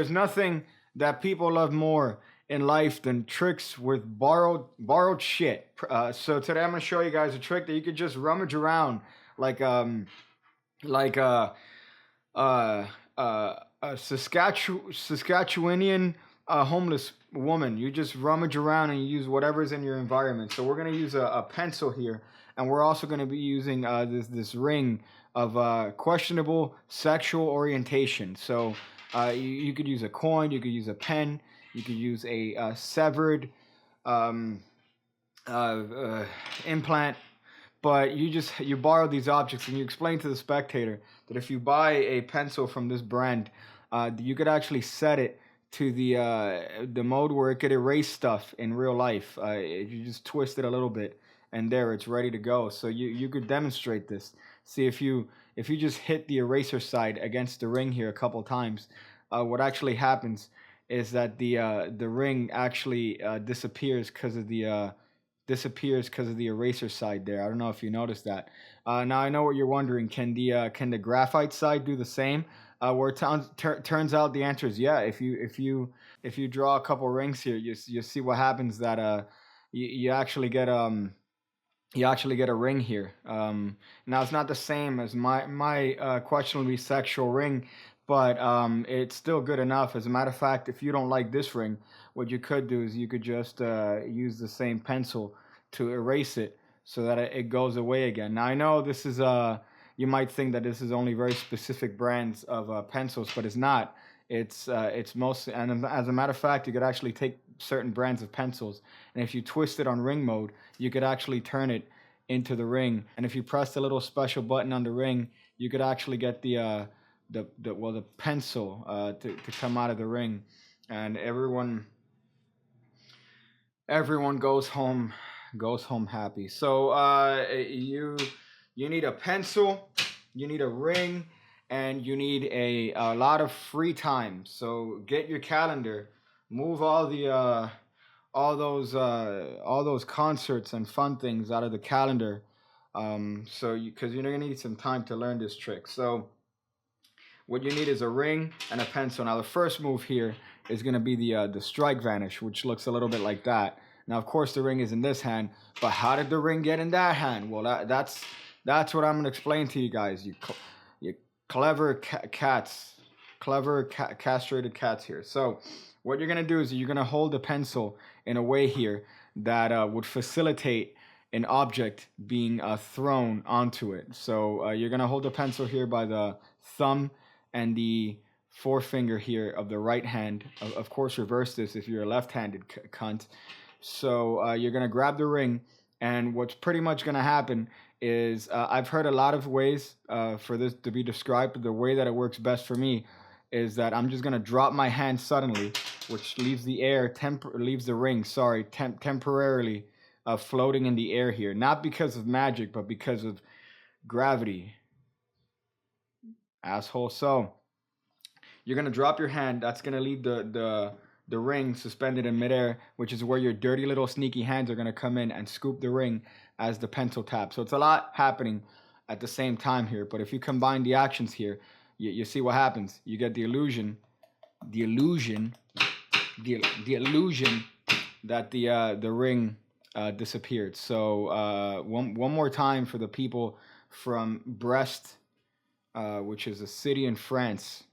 there's nothing that people love more in life than tricks with borrowed shit. So today I'm gonna show you guys a trick that you could just rummage around like like uh uh a Saskatchewanian homeless woman. You just rummage around and you use whatever's in your environment. So we're gonna use a pencil here, and we're also gonna be using this ring of questionable sexual orientation. So you could use a coin, you could use a pen, you could use a severed um, implant, but you borrow these objects and you explain to the spectator that if you buy a pencil from this brand, you could actually set it to the mode where it could erase stuff in real life. You just twist it a little bit, and there it's ready to go. So you could demonstrate this. See if you just hit the eraser side against the ring here a couple times, what actually happens is that the ring actually disappears because of the eraser side there. I don't know if you noticed that. Now I know what you're wondering. Can the graphite side do the same? Where turns out the answer is yeah. If you draw a couple rings here, you see what happens that you actually get a ring here. Now it's not the same as my questionably sexual ring, but it's still good enough. As a matter of fact, if you don't like this ring, what you could do is you could just use the same pencil to erase it so that it goes away again. Now I know this is you might think that this is only very specific brands of pencils, but it's not. It's mostly, and as a matter of fact, you could actually take certain brands of pencils, and if you twist it on ring mode, you could actually turn it into the ring. And if you press the little special button on the ring, you could actually get the pencil to come out of the ring, and everyone goes home happy. So you need a pencil, you need a ring, and you need a lot of free time. So get your calendar, move all those concerts and fun things out of the calendar. Because you're gonna need some time to learn this trick. So what you need is a ring and a pencil. Now the first move here is gonna be the strike vanish, which looks a little bit like that. Now of course the ring is in this hand, but how did the ring get in that hand? Well, that's what I'm gonna explain to you guys. You clever castrated cats here. So what you're gonna do is you're gonna hold the pencil in a way here that would facilitate an object being thrown onto it. So you're gonna hold the pencil here by the thumb and the forefinger here of the right hand. Of course, reverse this if you're a left-handed cunt. So you're gonna grab the ring, and what's pretty much gonna happen is I've heard a lot of ways for this to be described, but the way that it works best for me is that I'm just gonna drop my hand suddenly, which leaves the ring, temporarily floating in the air here, not because of magic, but because of gravity. Asshole. So you're gonna drop your hand. That's gonna leave the ring suspended in midair, which is where your dirty little sneaky hands are gonna come in and scoop the ring as the pencil taps. So it's a lot happening at the same time here. But if you combine the actions here, you see what happens. You get the illusion that the ring disappeared. So one more time for the people from Brest, which is a city in France.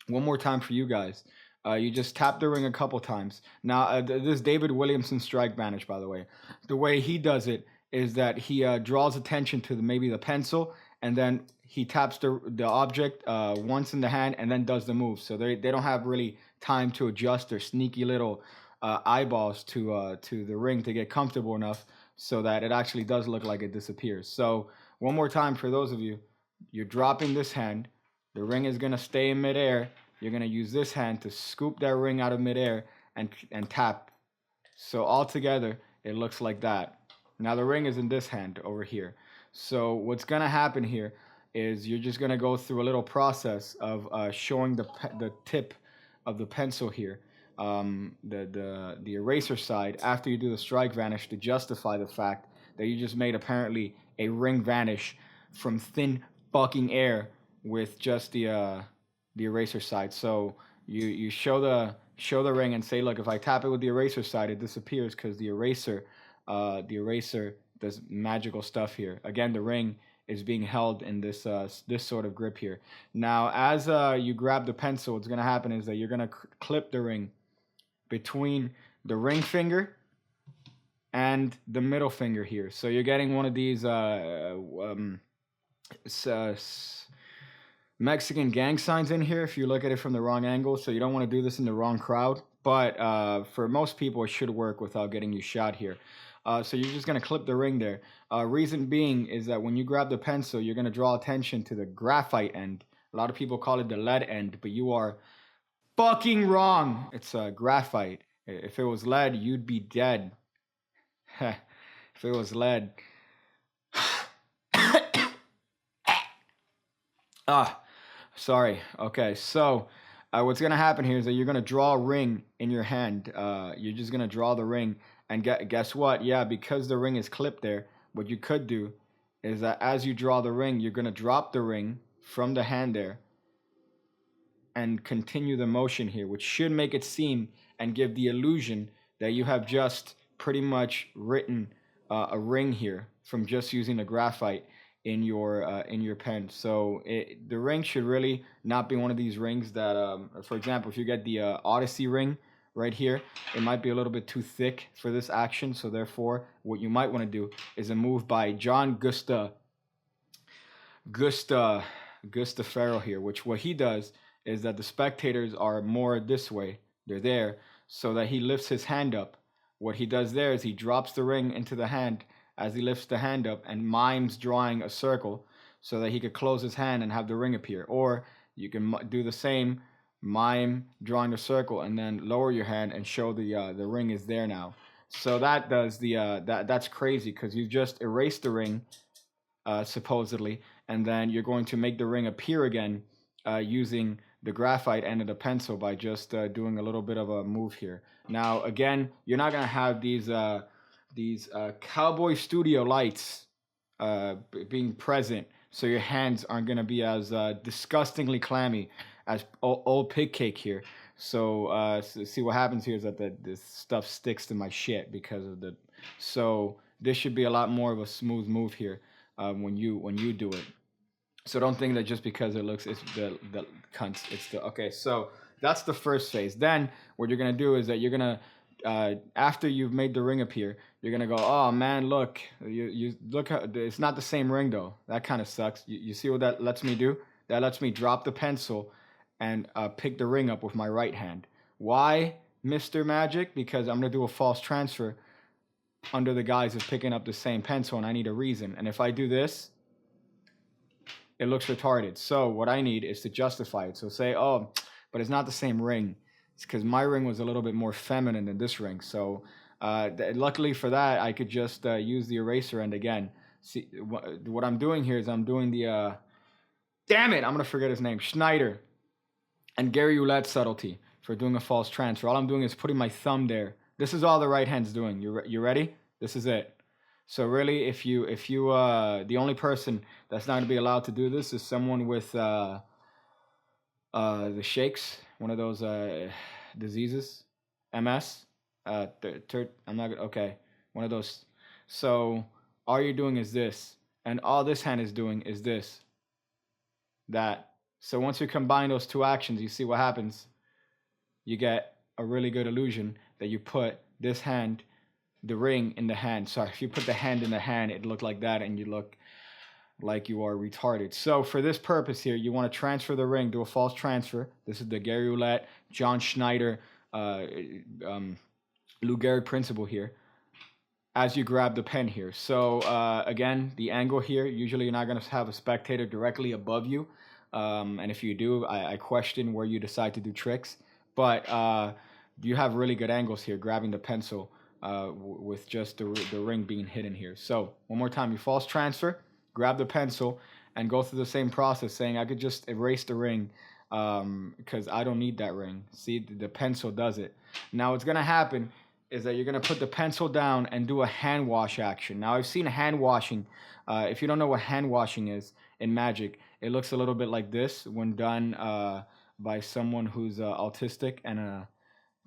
One more time for you guys. You just tap the ring a couple times. Now, this is David Williamson's strike vanish, by the way. The way he does it is that he draws attention to maybe the pencil, and then he taps the object once in the hand, and then does the move. So they don't have really time to adjust their sneaky little eyeballs to the ring to get comfortable enough so that it actually does look like it disappears. So one more time for those of you, you're dropping this hand. The ring is gonna stay in midair. You're gonna use this hand to scoop that ring out of midair and tap. So all together, it looks like that. Now the ring is in this hand over here. So what's gonna happen here is you're just gonna go through a little process of showing the tip of the pencil here, the eraser side, after you do the strike vanish to justify the fact that you just made apparently a ring vanish from thin fucking air with just the eraser side. So You show the ring and say, look, if I tap it with the eraser side, it disappears because the eraser does magical stuff here. Again, the ring is being held in this sort of grip here. Now, as you grab the pencil, what's gonna happen is that you're gonna clip the ring between the ring finger and the middle finger here. So you're getting one of these Mexican gang signs in here if you look at it from the wrong angle. So you don't want to do this in the wrong crowd. But for most people, it should work without getting you shot here. So you're just going to clip the ring there. Reason being is that when you grab the pencil, you're going to draw attention to the graphite end. A lot of people call it the lead end, but you are fucking wrong. It's graphite. If it was lead, you'd be dead. If it was lead. Sorry. Okay, so what's going to happen here is that you're going to draw a ring in your hand. You're just going to draw the ring. And guess what? Yeah, because the ring is clipped there, what you could do is that as you draw the ring, you're going to drop the ring from the hand there and continue the motion here, which should make it seem and give the illusion that you have just pretty much written a ring here from just using the graphite in your pen. So the ring should really not be one of these rings that, for example, if you get the Odyssey ring right here, it might be a little bit too thick for this action. So therefore, what you might want to do is a move by John Gustaferro here, which what he does is that the spectators are more this way. They're there so that he lifts his hand up. What he does there is he drops the ring into the hand as he lifts the hand up and mimes drawing a circle so that he could close his hand and have the ring appear. Or you can do the same, mime drawing a circle and then lower your hand and show the ring is there now. So that does that's crazy because you just erased the ring supposedly, and then you're going to make the ring appear again using the graphite end of the pencil by just doing a little bit of a move here. Now again, you're not gonna have these cowboy studio lights being present, so your hands aren't gonna be as disgustingly clammy as old PigCake here. So see what happens here is that this stuff sticks to my shit because of the. So this should be a lot more of a smooth move here when you do it. So don't think that just because it looks, it's the cunts. It's the okay. So that's the first phase. Then what you're gonna do is that you're gonna after you've made the ring appear, you're gonna go, oh man, look, you look how it's not the same ring though. That kind of sucks. You see what that lets me do? That lets me drop the pencil and pick the ring up with my right hand. Why, Mr. Magic? Because I'm gonna do a false transfer under the guise of picking up the same pencil, and I need a reason. And if I do this, it looks retarded. So what I need is to justify it. So say, oh, but it's not the same ring. It's because my ring was a little bit more feminine than this ring. So luckily for that, I could just use the eraser end again. See, what I'm doing here is I'm doing the, damn it, I'm going to forget his name, Schneider and Gary Roulette subtlety for doing a false transfer. All I'm doing is putting my thumb there. This is all the right hand's doing. You ready? This is it. So really, if you the only person that's not going to be allowed to do this is someone with the shakes, one of those diseases, MS. I'm not okay. One of those. So all you're doing is this, and all this hand is doing is this, that. So once you combine those two actions, you see what happens. You get a really good illusion that you put this hand, the ring in the hand. Sorry, if you put the hand in the hand, it looked like that, and you look like you are retarded. So for this purpose here, you want to transfer the ring, do a false transfer. This is the Gary Roulette, John Schneider, Lou Gehrig principle here, as you grab the pen here. So again, the angle here, usually you're not going to have a spectator directly above you. And if you do, I question where you decide to do tricks. But you have really good angles here, grabbing the pencil with just the ring being hidden here. So one more time, you false transfer, grab the pencil, and go through the same process, saying I could just erase the ring because I don't need that ring. See, the pencil does it. Now what's going to happen is that you're going to put the pencil down and do a hand wash action. Now I've seen hand washing. If you don't know what hand washing is in Magic, it looks a little bit like this when done by someone who's autistic and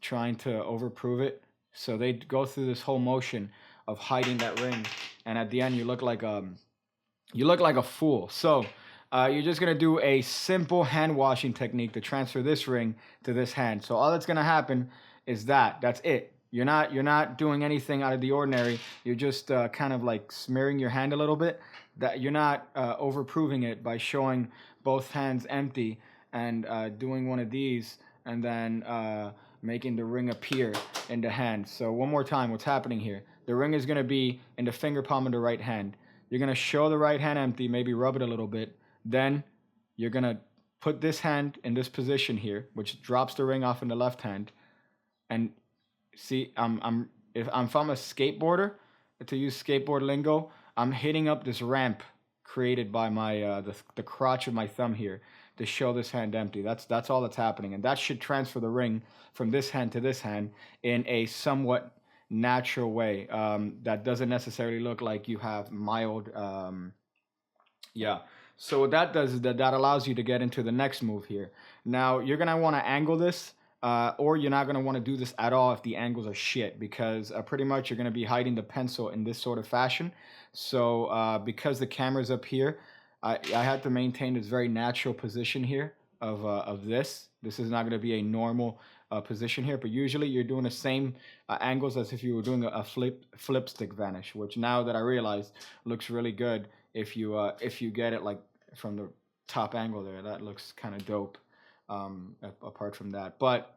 trying to overprove it. So they go through this whole motion of hiding that ring, and at the end you look like a fool. So you're just gonna do a simple hand washing technique to transfer this ring to this hand. So all that's gonna happen is that's it. You're not doing anything out of the ordinary. You're just kind of like smearing your hand a little bit. That you're not overproving it by showing both hands empty and doing one of these and then making the ring appear in the hand. So one more time, what's happening here? The ring is gonna be in the finger palm of the right hand. You're gonna show the right hand empty, maybe rub it a little bit. Then you're gonna put this hand in this position here, which drops the ring off in the left hand. And see, if I'm a skateboarder, to use skateboard lingo, I'm hitting up this ramp created by my the crotch of my thumb here to show this hand empty. That's all that's happening, and that should transfer the ring from this hand to this hand in a somewhat natural way that doesn't necessarily look like you have mild so what that does is that allows you to get into the next move here. Now you're gonna want to angle this or you're not gonna want to do this at all if the angles are shit, because pretty much you're gonna be hiding the pencil in this sort of fashion. So because the camera's up here, I had to maintain this very natural position here of this. This is not gonna be a normal position here, but usually you're doing the same angles as if you were doing a flip stick vanish, which now that I realize looks really good if you get it like from the top angle there. That looks kind of dope apart from that. But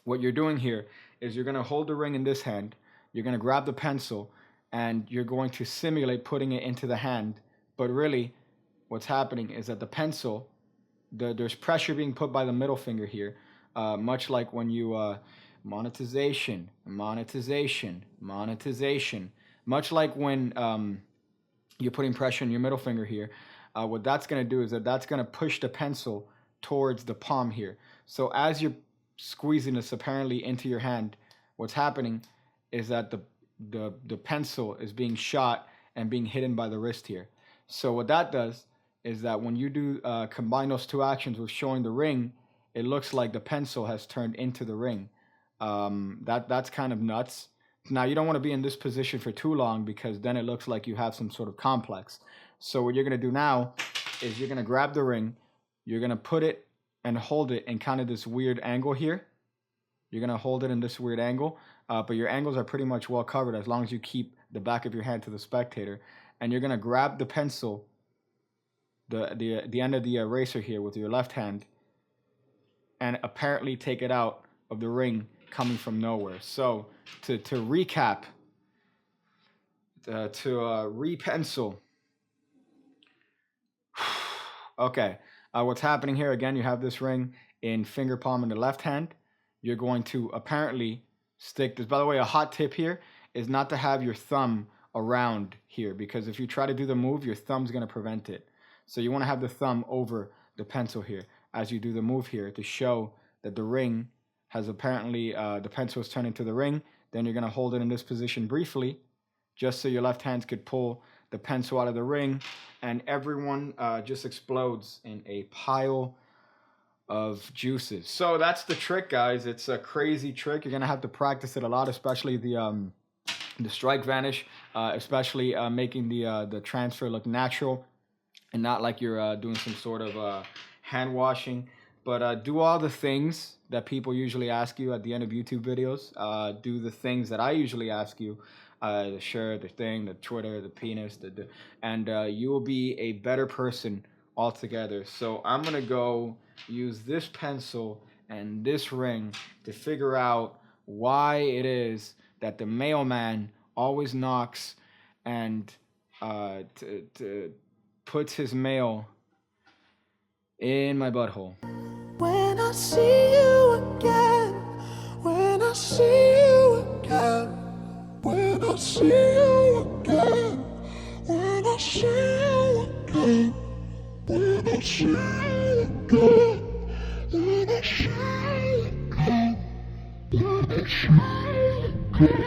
what you're doing here is you're going to hold the ring in this hand, you're going to grab the pencil, and you're going to simulate putting it into the hand. But really what's happening is that the pencil, there's pressure being put by the middle finger here. Much like when you monetization, much like when you're putting pressure on your middle finger here. What that's going to do is that's going to push the pencil towards the palm here. So as you're squeezing this apparently into your hand, what's happening is that the pencil is being shot and being hidden by the wrist here. So what that does is that when you do combine those two actions with showing the ring, it looks like the pencil has turned into the ring. That's kind of nuts. Now, you don't want to be in this position for too long because then it looks like you have some sort of complex. So what you're going to do now is you're going to grab the ring, you're going to put it and hold it in kind of this weird angle here. You're going to hold it in this weird angle, but your angles are pretty much well covered as long as you keep the back of your hand to the spectator. And you're going to grab the pencil, the end of the eraser here with your left hand, and apparently take it out of the ring coming from nowhere. So to recap, to re-pencil. Okay, what's happening here, again, you have this ring in finger palm in the left hand. You're going to apparently stick this. By the way, a hot tip here is not to have your thumb around here, because if you try to do the move, your thumb's going to prevent it. So you want to have the thumb over the pencil here as you do the move here to show that the ring has apparently, the pencil is turned into the ring. Then you're going to hold it in this position briefly, just so your left hand could pull the pencil out of the ring, and everyone just explodes in a pile of juices. So that's the trick, guys. It's a crazy trick. You're going to have to practice it a lot, especially the strike vanish, especially making the transfer look natural and not like you're doing some sort of hand washing. But do all the things that people usually ask you at the end of YouTube videos. Do the things that I usually ask you. The shirt, the thing, the Twitter, the penis, and you will be a better person altogether. So I'm going to go use this pencil and this ring to figure out why it is that the mailman always knocks and puts his mail in my butthole. When I see you again, when I see you again, when I see you again, when I see you again, when I see you again, when I see you again, when I see you again.